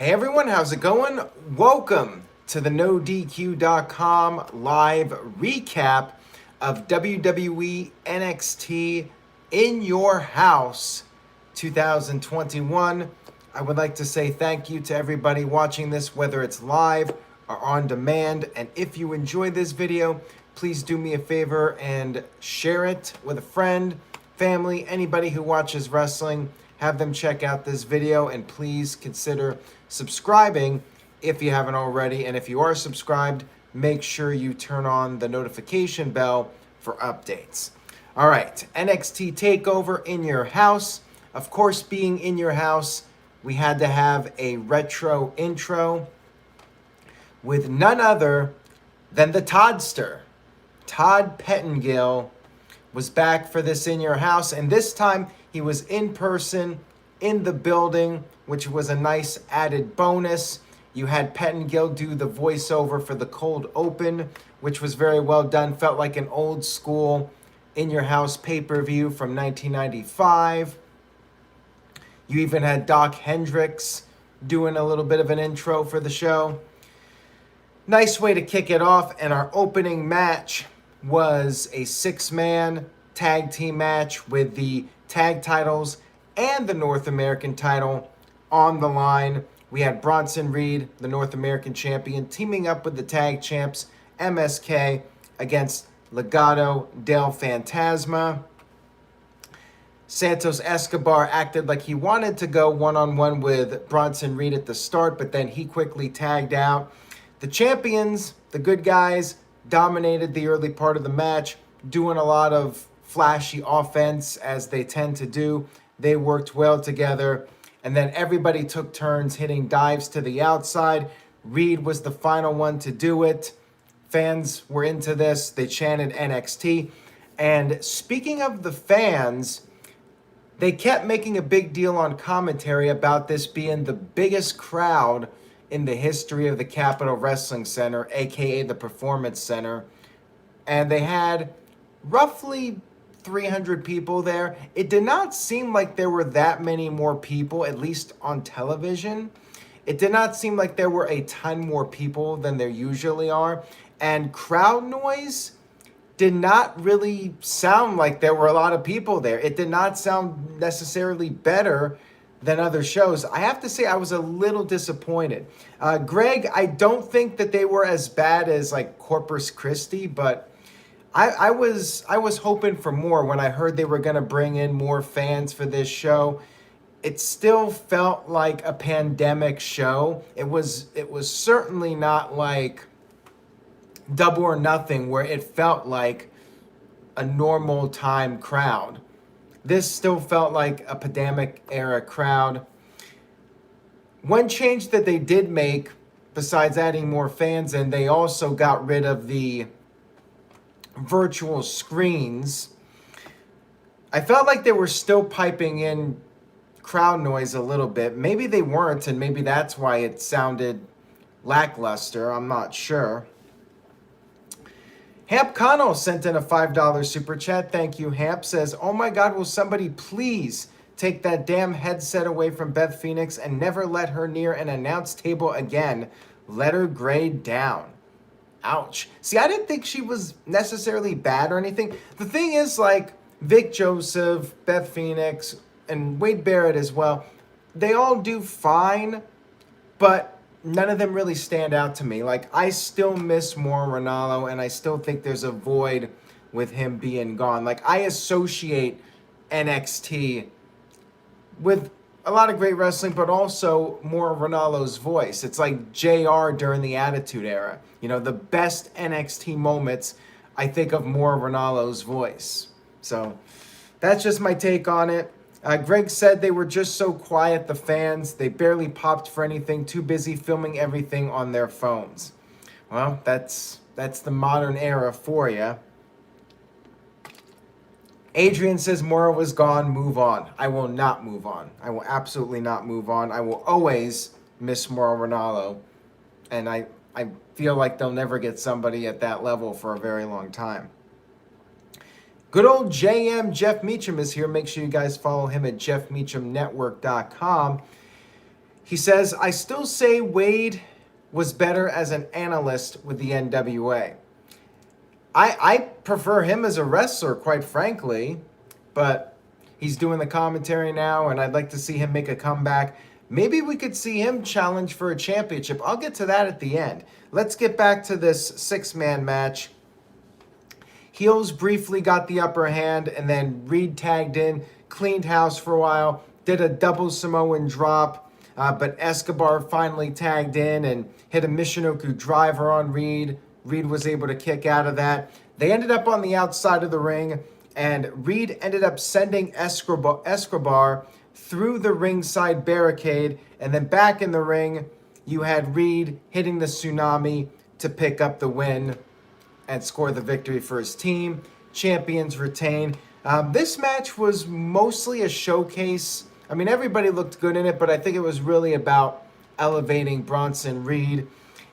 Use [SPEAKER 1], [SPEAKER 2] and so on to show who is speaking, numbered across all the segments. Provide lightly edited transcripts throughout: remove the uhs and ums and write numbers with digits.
[SPEAKER 1] Hey everyone, how's it going? Welcome to the NoDQ.com live recap of WWE NXT in Your House 2021. I would like to say thank you to everybody watching this, whether it's live or on demand. And if you enjoyed this video, please do me a favor and share it with a friend, family, anybody who watches wrestling. Have them check out this video, and please consider subscribing if you haven't already. And if you are subscribed, make sure you turn on the notification bell for updates. All right, NXT Takeover in your house. Of course, being in your house, we had to have a retro intro with none other than the Toddster. Todd Pettengill was back for this in your house, and this time he was in person in the building, which was a nice added bonus. You had Pettengill do the voiceover for the cold open, which was very well done. Felt like an old school in your house pay-per-view from 1995. You even had Doc Hendricks doing a little bit of an intro for the show. Nice way to kick it off, and our opening match was a six-man tag team match with the tag titles and the North American title on the line. We had Bronson Reed, the North American champion, teaming up with the tag champs MSK against Legado del Fantasma. Santos Escobar acted like he wanted to go one-on-one with Bronson Reed at the start, but then he quickly tagged out. The champions, the good guys, dominated the early part of the match, doing a lot of flashy offense as they tend to do. They worked well together, and then everybody took turns hitting dives to the outside. Reed was the final one to do it. Fans were into this. They chanted NXT. And speaking of the fans, they kept making a big deal on commentary about this being the biggest crowd in the history of the Capitol Wrestling Center, aka the Performance Center. And they had roughly 300 people there. It did not seem like there were that many more people, at least on television. It did not seem like there were a ton more people than there usually are. And crowd noise did not really sound like there were a lot of people there. It did not sound necessarily better than other shows. I have to say I was a little disappointed. Greg, I don't think that they were as bad as like Corpus Christi, but I was hoping for more when I heard they were going to bring in more fans for this show. It still felt like a pandemic show. It was certainly not like Double or Nothing, where it felt like a normal time crowd. This still felt like a pandemic era crowd. One change that they did make, besides adding more fans in, they also got rid of the virtual screens. I felt like they were still piping in crowd noise a little bit. Maybe they weren't, and maybe that's why it sounded lackluster. I'm not sure. Hamp Connell sent in a $5 super chat. Thank you, Hamp. Says, oh my God, will somebody please take that damn headset away from Beth Phoenix and never let her near an announce table again. Let her grade down. Ouch. See, I didn't think she was necessarily bad or anything. The thing is, like, Vic Joseph, Beth Phoenix, and Wade Barrett as well, they all do fine, but none of them really stand out to me. Like, I still miss Mauro Ranallo, and I still think there's a void with him being gone. Like, I associate NXT with a lot of great wrestling, but also Mauro Ranallo's voice. It's like JR during the Attitude Era. You know, the best NXT moments, I think of Mauro Ranallo's voice. So that's just my take on it. Greg said they were just so quiet, the fans. They barely popped for anything, too busy filming everything on their phones. Well, that's the modern era for you. Adrian says Mauro was gone, move on. I will not move on. I will absolutely not move on. I will always miss Mauro Ranallo. And I feel like they'll never get somebody at that level for a very long time. Good old JM Jeff Meacham is here. Make sure you guys follow him at jeffmeachamnetwork.com. He says, I still say Wade was better as an analyst with the NWA. I prefer him as a wrestler, quite frankly, but he's doing the commentary now, and I'd like to see him make a comeback. Maybe we could see him challenge for a championship. I'll get to that at the end. Let's get back to this six-man match. Heels briefly got the upper hand, and then Reed tagged in, cleaned house for a while, did a double Samoan drop, but Escobar finally tagged in and hit a Michinoku driver on Reed. Reed was able to kick out of that. They ended up on the outside of the ring, and Reed ended up sending Escobar through the ringside barricade, and then back in the ring, you had Reed hitting the tsunami to pick up the win and score the victory for his team. Champions retain. This match was mostly a showcase. I mean, everybody looked good in it, but I think it was really about elevating Bronson Reed.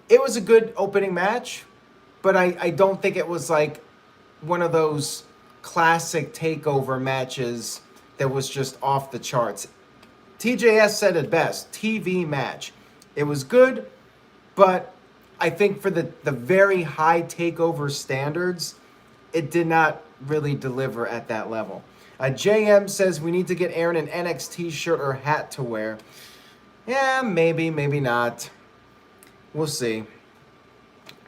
[SPEAKER 1] It was a good opening match, but I don't think it was like one of those classic takeover matches that was just off the charts. TJS said it best, TV match. It was good, but I think for the very high takeover standards, it did not really deliver at that level. JM says we need to get Aaron an NXT shirt or hat to wear. Yeah, maybe, maybe not. We'll see.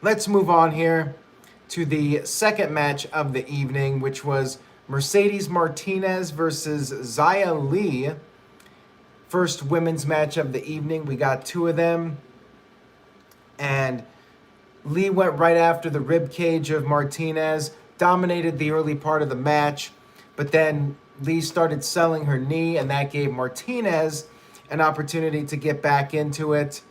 [SPEAKER 1] Let's move on here to the second match of the evening, which was Mercedes Martinez versus Xia Li. First women's match of the evening. We got two of them. And Lee went right after the rib cage of Martinez, dominated the early part of the match, but then Lee started selling her knee, and that gave Martinez an opportunity to get back into it.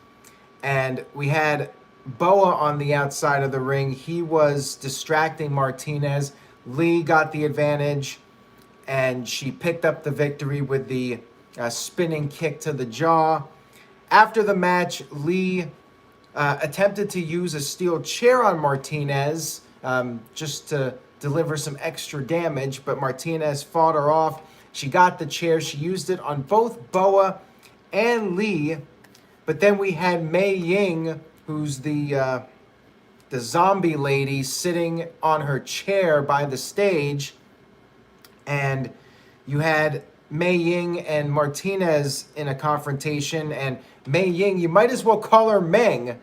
[SPEAKER 1] And we had Boa on the outside of the ring. He was distracting Martinez. Lee got the advantage, and she picked up the victory with the spinning kick to the jaw. After the match, Lee attempted to use a steel chair on Martinez just to deliver some extra damage, but Martinez fought her off. She got the chair. She used it on both Boa and Lee. But then we had Mei Ying, who's the zombie lady, sitting on her chair by the stage. And you had Mei Ying and Martinez in a confrontation. And Mei Ying, you might as well call her Meng,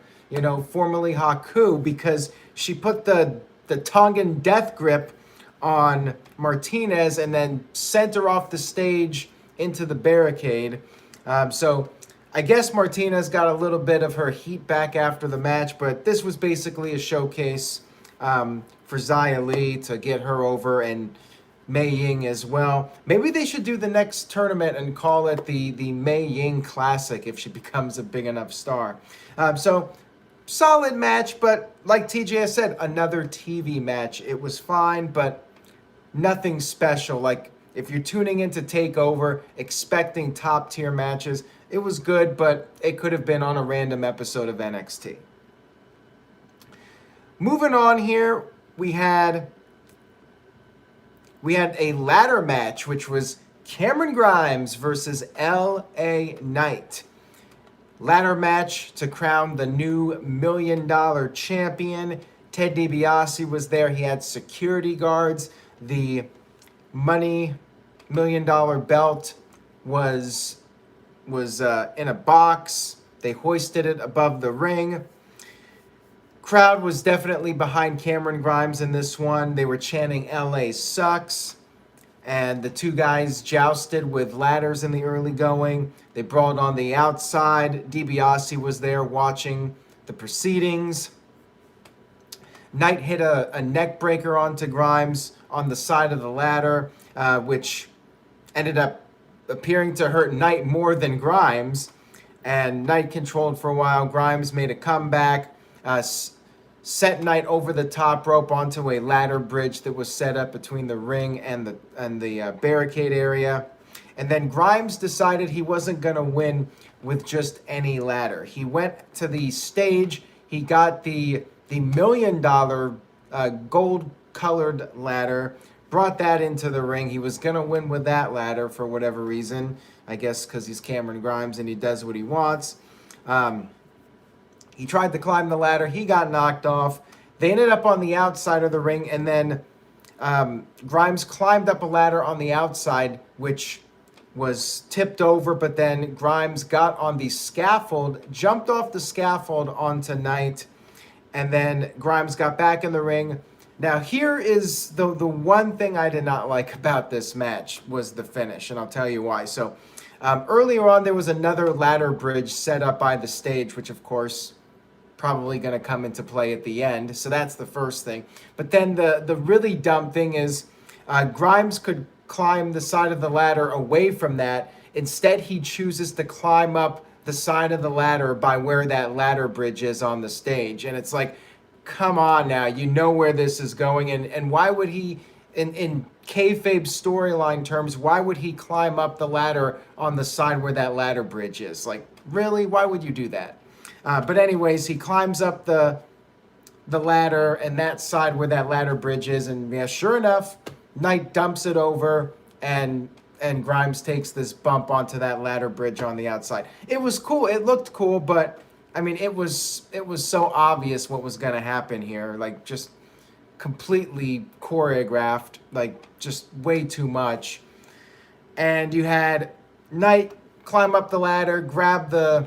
[SPEAKER 1] formerly Haku, because she put the Tongan death grip on Martinez and then sent her off the stage into the barricade. So I guess Martinez got a little bit of her heat back after the match, but this was basically a showcase for Xia Li to get her over, and Mei Ying as well. Maybe they should do the next tournament and call it the Mei Ying Classic if she becomes a big enough star. So solid match, but like TJ said, another TV match. It was fine, but nothing special. Like, if you're tuning into TakeOver expecting top tier matches, it was good, but it could have been on a random episode of NXT. Moving on here, we had a ladder match, which was Cameron Grimes versus LA Knight. Ladder match to crown the new $1 million champion. Ted DiBiase was there. He had security guards. The $1 million belt was in a box. They hoisted it above the ring. Crowd was definitely behind Cameron Grimes in this one. They were chanting LA sucks. And the two guys jousted with ladders in the early going. They brawled on the outside. DiBiase was there watching the proceedings. Knight hit a neck breaker onto Grimes on the side of the ladder, which ended up appearing to hurt Knight more than Grimes. And Knight controlled for a while. Grimes made a comeback, sent Knight over the top rope onto a ladder bridge that was set up between the ring and the barricade area. And then Grimes decided he wasn't going to win with just any ladder. He went to the stage. He got the $1 million gold-colored ladder, brought that into the ring. He was going to win with that ladder for whatever reason. I guess because he's Cameron Grimes and he does what he wants. He tried to climb the ladder. He got knocked off. They ended up on the outside of the ring, and then Grimes climbed up a ladder on the outside, which was tipped over, but then Grimes got on the scaffold, jumped off the scaffold onto Knight, and then Grimes got back in the ring. Now, here is the one thing I did not like about this match was the finish, and I'll tell you why. So, earlier on, there was another ladder bridge set up by the stage, which, of course, probably going to come into play at the end. So that's the first thing. But then the really dumb thing is Grimes could climb the side of the ladder away from that. Instead, he chooses to climb up the side of the ladder by where that ladder bridge is on the stage. And it's like, come on now, you know where this is going. And why would he, in kayfabe storyline terms, why would he climb up the ladder on the side where that ladder bridge is? Like, really? Why would you do that? But anyways, he climbs up the ladder and that side where that ladder bridge is. And yeah, sure enough, Knight dumps it over and Grimes takes this bump onto that ladder bridge on the outside. It was cool. It looked cool, but I mean, it was so obvious what was going to happen here. Like, just completely choreographed, like just way too much. And you had Knight climb up the ladder, grab the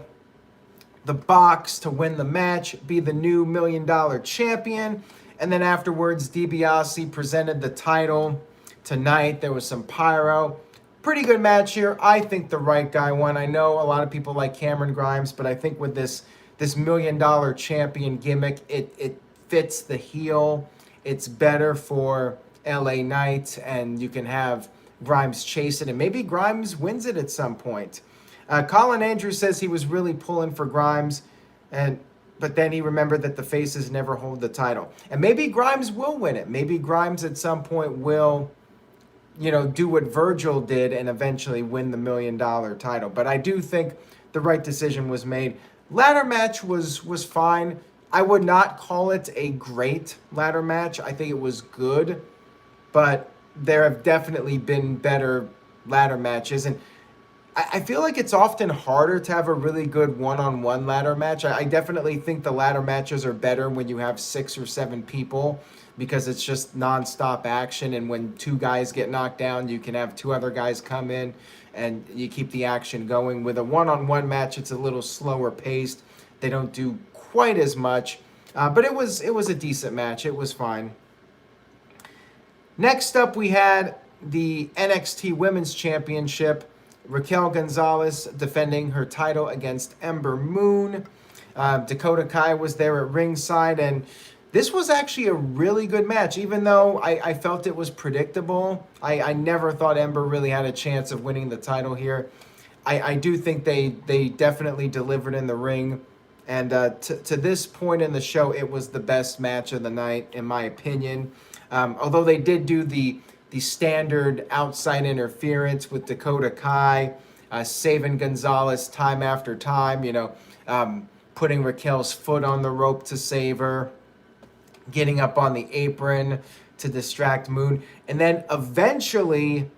[SPEAKER 1] box to win the match, be the new $1 million champion. And then afterwards, DiBiase presented the title to Knight. There was some pyro. Pretty good match here. I think the right guy won. I know a lot of people like Cameron Grimes, but I think with this $1 million champion gimmick, it fits the heel. It's better for LA Knight, and you can have Grimes chase it, and maybe Grimes wins it at some point. Colin Andrews says he was really pulling for Grimes, but then he remembered that the faces never hold the title. And maybe Grimes will win it. Maybe Grimes at some point will, do what Virgil did and eventually win the $1 million title. But I do think the right decision was made. Ladder match was fine. I would not call it a great ladder match. I think it was good, but there have definitely been better ladder matches. And I feel like it's often harder to have a really good one-on-one ladder match. I definitely think the ladder matches are better when you have 6 or 7 people because it's just nonstop action. And when 2 guys get knocked down, you can have 2 other guys come in and you keep the action going. With a one-on-one match, it's a little slower paced. They don't do quite as much, but it was a decent match. It was fine. Next up, we had the NXT Women's Championship. Raquel González defending her title against Ember Moon. Dakota Kai was there at ringside, and this was actually a really good match, even though I felt it was predictable. I never thought Ember really had a chance of winning the title here. I do think they definitely delivered in the ring, and to this point in the show, it was the best match of the night, in my opinion. Although they did do the standard outside interference with Dakota Kai, saving Gonzalez time after time, putting Raquel's foot on the rope to save her, getting up on the apron to distract Moon. And then eventually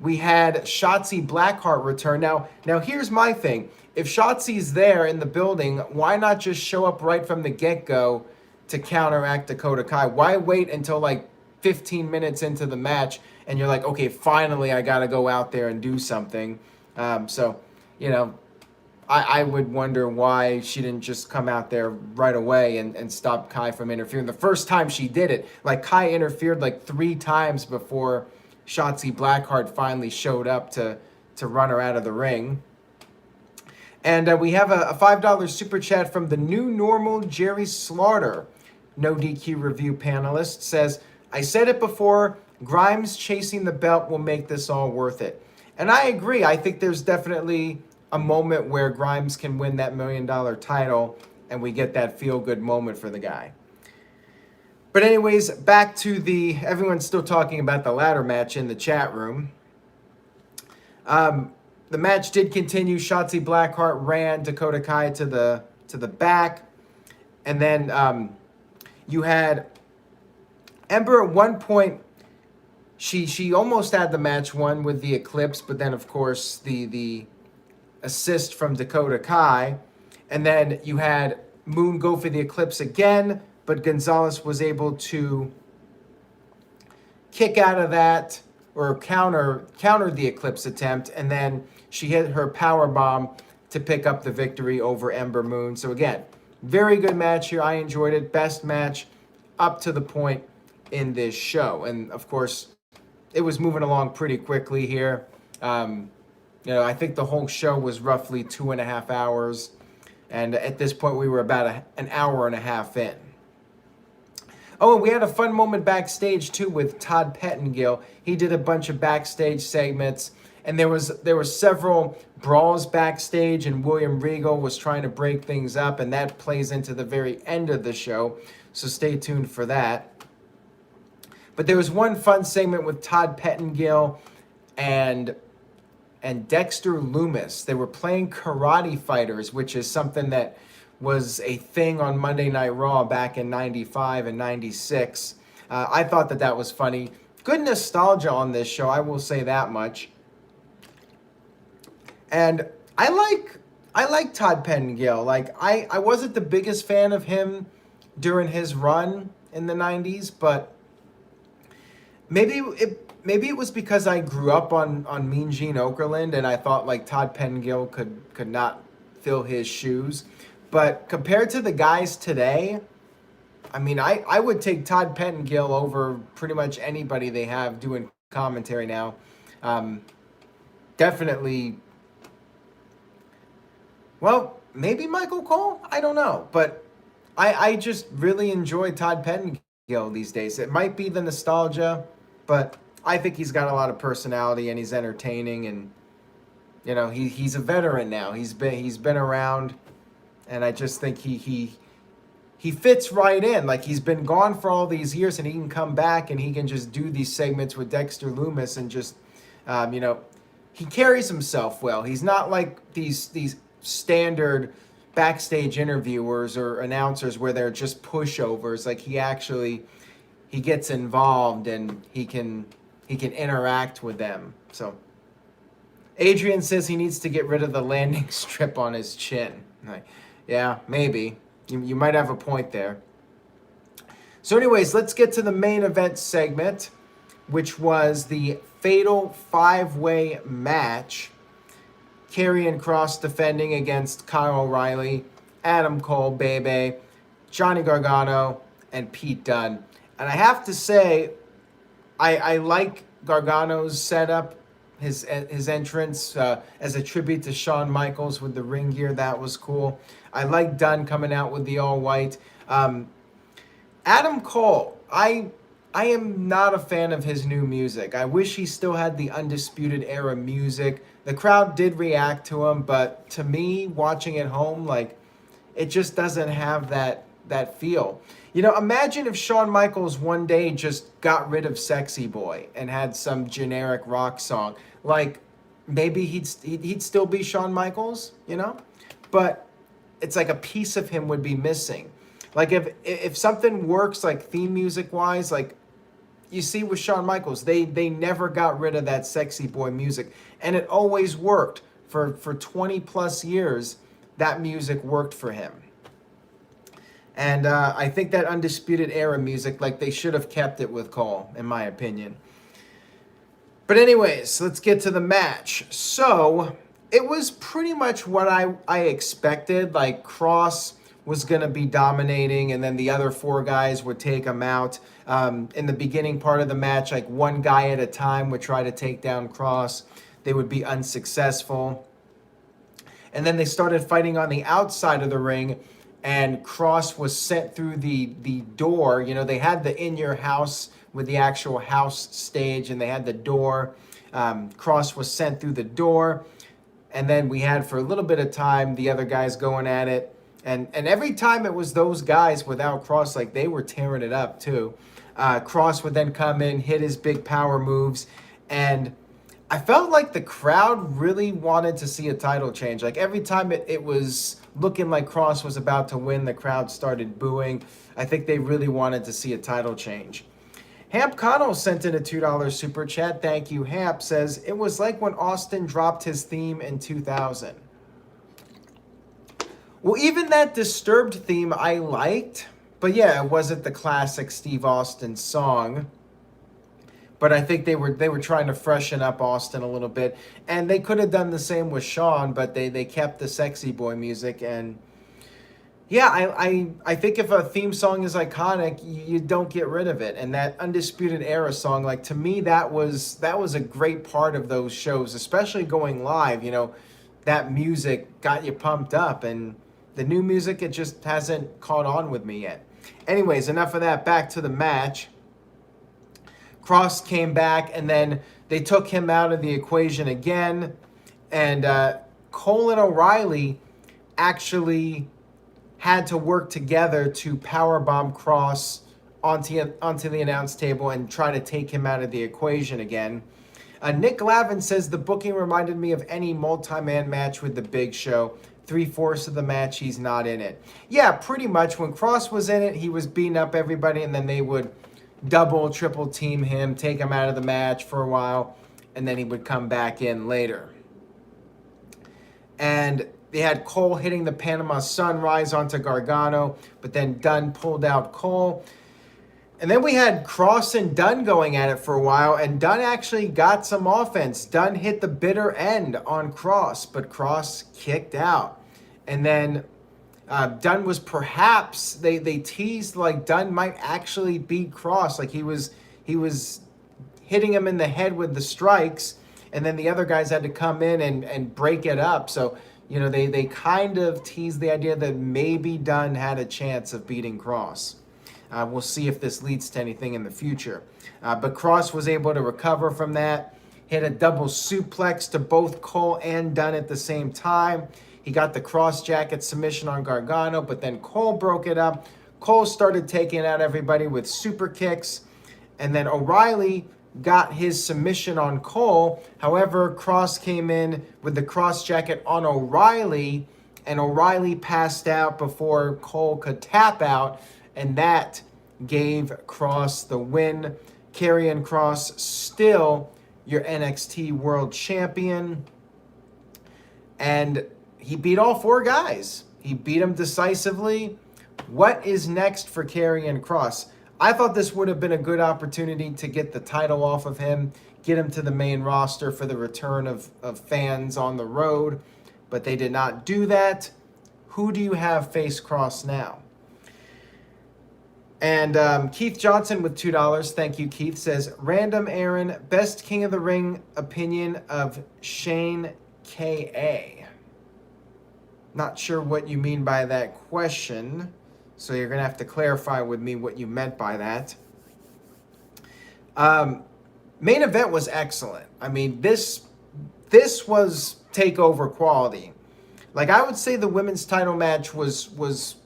[SPEAKER 1] we had Shotzi Blackheart return. Now here's my thing. If Shotzi's there in the building, why not just show up right from the get-go to counteract Dakota Kai? Why wait until like 15 minutes into the match and you're like, okay, finally I got to go out there and do something. I would wonder why she didn't just come out there right away and stop Kai from interfering. The first time she did it, like Kai interfered like 3 times before Shotzi Blackheart finally showed up to run her out of the ring. And we have a $5 super chat from the new normal Jerry Slaughter. No DQ review panelist says, I said it before, Grimes chasing the belt will make this all worth it. And I agree. I think there's definitely a moment where Grimes can win that $1 million title and we get that feel-good moment for the guy. But anyways, back to everyone's still talking about the ladder match in the chat room. The match did continue. Shotzi Blackheart ran Dakota Kai to the back. And then you had Ember at one point she almost had the match won with the Eclipse, but then of course the assist from Dakota Kai, and then you had Moon go for the Eclipse again, but Gonzalez was able to kick out of that or counter the Eclipse attempt, and then she hit her power bomb to pick up the victory over Ember Moon. So again, very good match here. I enjoyed it. Best match up to the point in this show. And of course, it was moving along pretty quickly here. I think the whole show was roughly 2.5 hours. And at this point, we were about an hour and a half in. Oh, and we had a fun moment backstage, too, with Todd Pettengill. He did a bunch of backstage segments. And there were several brawls backstage, and William Regal was trying to break things up. And that plays into the very end of the show. So stay tuned for that. But there was one fun segment with Todd Pettengill and Dexter Lumis. They were playing karate fighters, which is something that was a thing on Monday Night Raw back in 95 and 96. I thought that was funny. Good nostalgia on this show, I will say that much. And I like Todd Pettengill. Like I wasn't the biggest fan of him during his run in the 90s, but maybe it was because I grew up on Mean Gene Okerlund, and I thought like Todd Pettengill could not fill his shoes. But compared to the guys today, I mean, I would take Todd Pettengill over pretty much anybody they have doing commentary now. Definitely. Well, maybe Michael Cole? I don't know. But I just really enjoy Todd Pettengill these days. It might be the nostalgia, but I think he's got a lot of personality and he's entertaining, and he's a veteran now. He's been around, and I just think he fits right in. Like, he's been gone for all these years, and he can come back and he can just do these segments with Dexter Lumis and just he carries himself well. He's not like these standard backstage interviewers or announcers where they're just pushovers. Like, he gets involved and he can interact with them. So Adrian says he needs to get rid of the landing strip on his chin. Like, yeah, maybe. You might have a point there. So anyways, let's get to the main event segment, which was the Fatal 5-Way match. Karrion Kross defending against Kyle O'Reilly, Adam Cole, Bebe, Johnny Gargano, and Pete Dunne. And I have to say, I like Gargano's setup, his entrance as a tribute to Shawn Michaels with the ring gear. That was cool. I like Dunne coming out with the all white. Adam Cole, I am not a fan of his new music. I wish he still had the Undisputed Era music. The crowd did react to him, but to me, watching at home, like, it just doesn't have that feel. Imagine if Shawn Michaels one day just got rid of Sexy Boy and had some generic rock song. Like, maybe he'd still be Shawn Michaels, But it's like a piece of him would be missing. Like, if something works, like, theme music-wise, like, you see with Shawn Michaels, they never got rid of that Sexy Boy music. And it always worked. For 20-plus years, that music worked for him. And I think that Undisputed Era music, like, they should have kept it with Cole, in my opinion. But anyways, let's get to the match. So, it was pretty much what I expected. Like, Kross was going to be dominating, and then the other four guys would take him out. In the beginning part of the match, like, one guy at a time would try to take down Kross. They would be unsuccessful. And then they started fighting on the outside of the ring, and Kross was sent through the door. They had the In Your House with the actual house stage, and they had the door. Kross was sent through the door, and then we had, for a little bit of time, the other guys going at it. And every time it was those guys without Kross, like, they were tearing it up too. Kross would then come in, hit his big power moves, and I felt like the crowd really wanted to see a title change. Like, every time it was looking like Kross was about to win, the crowd started booing. I think they really wanted to see a title change. Hamp Connell sent in a $2 super chat. Thank you, Hamp. Says, it was like when Austin dropped his theme in 2000. Well, even that Disturbed theme I liked. But yeah, it wasn't the classic Steve Austin song. But I think they were trying to freshen up Austin a little bit. And they could have done the same with Shawn, but they kept the sexy boy music. And yeah, I think if a theme song is iconic, you don't get rid of it. And that Undisputed Era song, like, to me, that was a great part of those shows, especially going live. You know, that music got you pumped up. And the new music, it just hasn't caught on with me yet. Anyways, enough of that. Back to the match. Kross came back, and then they took him out of the equation again. And Cole and O'Reilly actually had to work together to powerbomb Kross onto the announce table and try to take him out of the equation again. Nick Lavin says the booking reminded me of any multi-man match with the Big Show. 3/4 of the match, he's not in it. Yeah, pretty much. When Kross was in it, he was beating up everybody, and then they would double, triple team him, take him out of the match for a while, and then he would come back in later. And they had Cole hitting the Panama Sunrise onto Gargano, but then Dunne pulled out Cole. And then we had Kross and Dunne going at it for a while, and Dunne actually got some offense. Dunne hit the bitter end on Kross, but Kross kicked out. And then Dunne was perhaps, they teased like Dunne might actually beat Kross. Like he was hitting him in the head with the strikes, and then the other guys had to come in and break it up. So, you know, they kind of teased the idea that maybe Dunne had a chance of beating Kross. We'll see if this leads to anything in the future. But Kross was able to recover from that, hit a double suplex to both Cole and Dunne at the same time. He got the cross jacket submission on Gargano, but then Cole broke it up. Cole started taking out everybody with super kicks, and then O'Reilly got his submission on Cole. However, Kross came in with the cross jacket on O'Reilly, and O'Reilly passed out before Cole could tap out, and that gave Kross the win. Karrion Kross still your NXT World Champion, and he beat all four guys. He beat them decisively. What is next for Karrion Kross? I thought this would have been a good opportunity to get the title off of him, get him to the main roster for the return of fans on the road, but they did not do that. Who do you have face Kross now? And Keith Johnson with $2, thank you, Keith, says, Random Aaron, best King of the Ring opinion of Shane K.A. Not sure what you mean by that question, so you're going to have to clarify with me what you meant by that. Main event was excellent. I mean, this was takeover quality. Like, I would say the women's title match was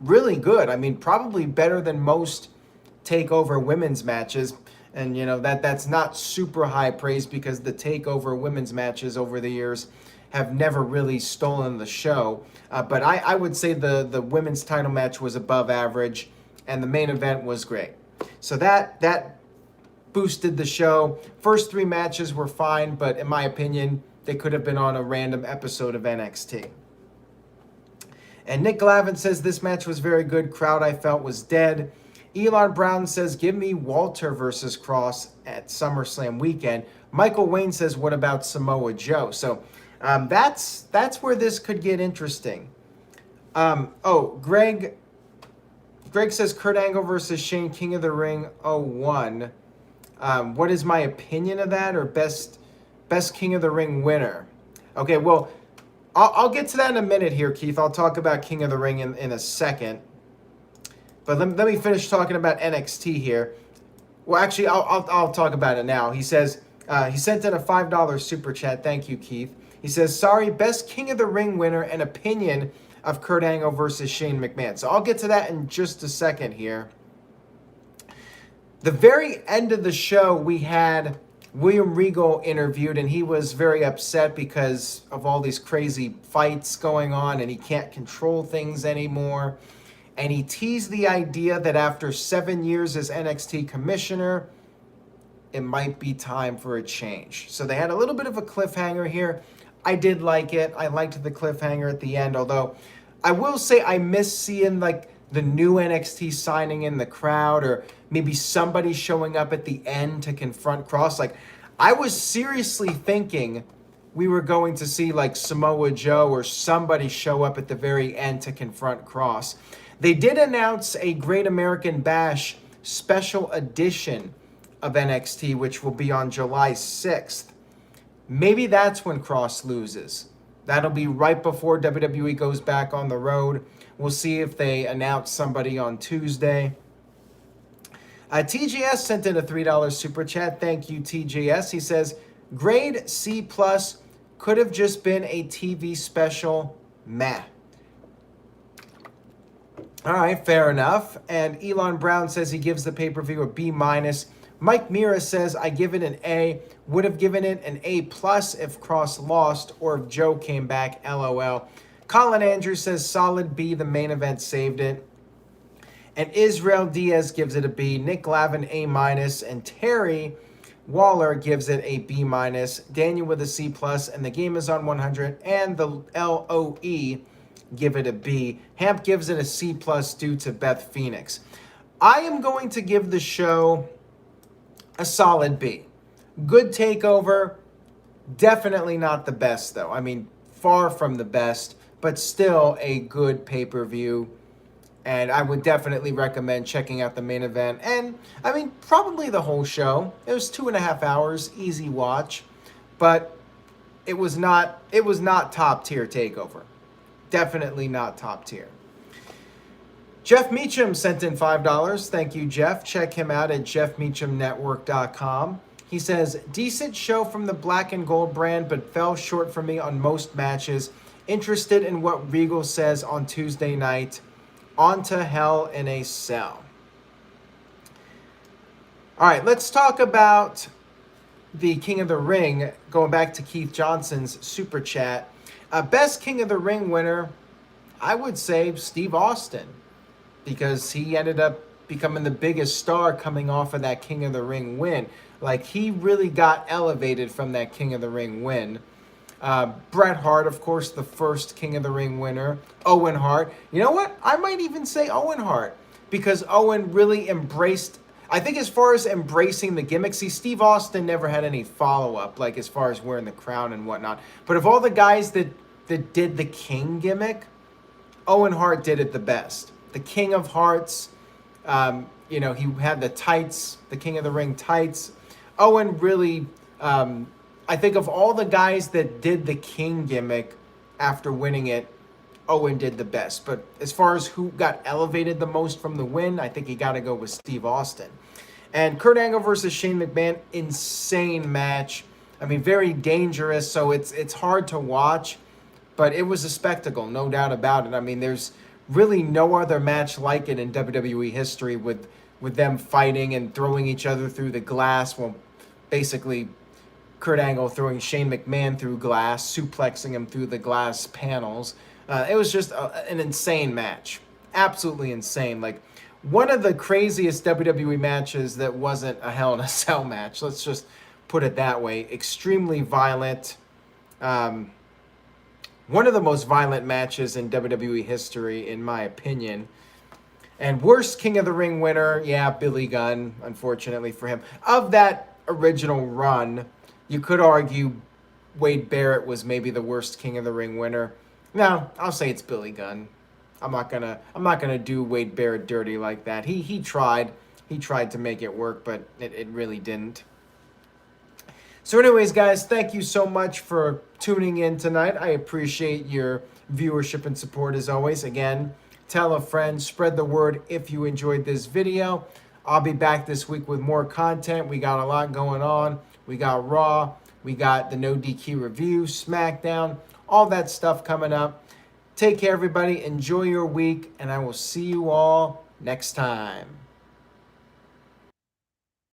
[SPEAKER 1] really good. I mean, probably better than most takeover women's matches. And, you know, that's not super high praise because the takeover women's matches over the years have never really stolen the show. But I would say the women's title match was above average, and the main event was great. So that boosted the show. First three matches were fine, but in my opinion, they could have been on a random episode of NXT. And Nick Glavin says this match was very good. Crowd I felt was dead. Elon Brown says, give me Walter versus Kross at SummerSlam weekend. Michael Wayne says, what about Samoa Joe? So that's where this could get interesting. Greg says Kurt Angle versus Shane, King of the Ring 01. What is my opinion of that, or best King of the Ring winner? Okay, well, I'll get to that in a minute here, Keith. I'll talk about King of the Ring in a second. But let me finish talking about NXT here. Well, actually, I'll talk about it now. He says he sent in a $5 super chat. Thank you, Keith. He says, sorry, best King of the Ring winner and opinion of Kurt Angle versus Shane McMahon. So I'll get to that in just a second here. The very end of the show, we had William Regal interviewed, and he was very upset because of all these crazy fights going on, and he can't control things anymore. And he teased the idea that after 7 years as NXT commissioner, it might be time for a change. So they had a little bit of a cliffhanger here. I did like it. I liked the cliffhanger at the end, although I will say I miss seeing like the new NXT signing in the crowd, or maybe somebody showing up at the end to confront Kross. Like, I was seriously thinking we were going to see like Samoa Joe or somebody show up at the very end to confront Kross. They did announce a Great American Bash special edition of NXT, which will be on July 6th. Maybe that's when Kross loses. That'll be right before WWE goes back on the road. We'll see if they announce somebody on Tuesday. TGS sent in a $3 super chat. Thank you, TGS. He says, grade C+, could have just been a TV special. Meh. All right, fair enough. And Elon Brown says he gives the pay-per-view a B-. Mike Mira says, I give it an A. Would have given it an A+ if Kross lost or if Joe came back, LOL. Colin Andrews says, solid B. The main event saved it. And Israel Diaz gives it a B. Nick Lavin, A-. And Terry Waller gives it a B-. Daniel with a C+. And the game is on 100. And the LOE give it a B. Hamp gives it a C+ due to Beth Phoenix. I am going to give the show a solid B. Good takeover. Definitely not the best, though. I mean, far from the best, but still a good pay-per-view. And I would definitely recommend checking out the main event. And, I mean, probably the whole show. It was 2.5 hours, easy watch. But it was not top-tier takeover. Definitely not top tier. Jeff Meacham sent in $5. Thank you, Jeff. Check him out at jeffmeachamnetwork.com. He says, decent show from the Black and Gold brand, but fell short for me on most matches. Interested in what Regal says on Tuesday night. On to Hell in a Cell. All right, let's talk about the King of the Ring, going back to Keith Johnson's super chat. Best King of the Ring winner, I would say Steve Austin, because he ended up becoming the biggest star coming off of that King of the Ring win. Like, he really got elevated from that King of the Ring win. Bret Hart, of course, the first King of the Ring winner. Owen Hart. You know what? I might even say Owen Hart, because Owen really embraced, I think as far as embracing the gimmick, see, Steve Austin never had any follow-up, like as far as wearing the crown and whatnot. But of all the guys that did the King gimmick, Owen Hart did it the best. The King of Hearts, he had the tights, the King of the Ring tights. Owen really, I think of all the guys that did the King gimmick after winning it, Owen did the best. But as far as who got elevated the most from the win, I think you got to go with Steve Austin. And Kurt Angle versus Shane McMahon, insane match. I mean, very dangerous, so it's hard to watch. But it was a spectacle, no doubt about it. I mean, there's really no other match like it in WWE history with them fighting and throwing each other through the glass. Well, basically, Kurt Angle throwing Shane McMahon through glass, suplexing him through the glass panels. It was just an insane match. Absolutely insane. Like, one of the craziest WWE matches that wasn't a Hell in a Cell match. Let's just put it that way. Extremely violent. One of the most violent matches in WWE history, in my opinion. And worst King of the Ring winner, yeah, Billy Gunn, unfortunately for him. Of that original run, you could argue Wade Barrett was maybe the worst King of the Ring winner. No, I'll say it's Billy Gunn. I'm not gonna do Wade Barrett dirty like that. He tried to make it work, but it really didn't. So anyways, guys, thank you so much for tuning in tonight. I appreciate your viewership and support as always. Again, tell a friend, spread the word if you enjoyed this video. I'll be back this week with more content. We got a lot going on. We got Raw. We got the No DQ review, SmackDown, all that stuff coming up. Take care, everybody. Enjoy your week, and I will see you all next time.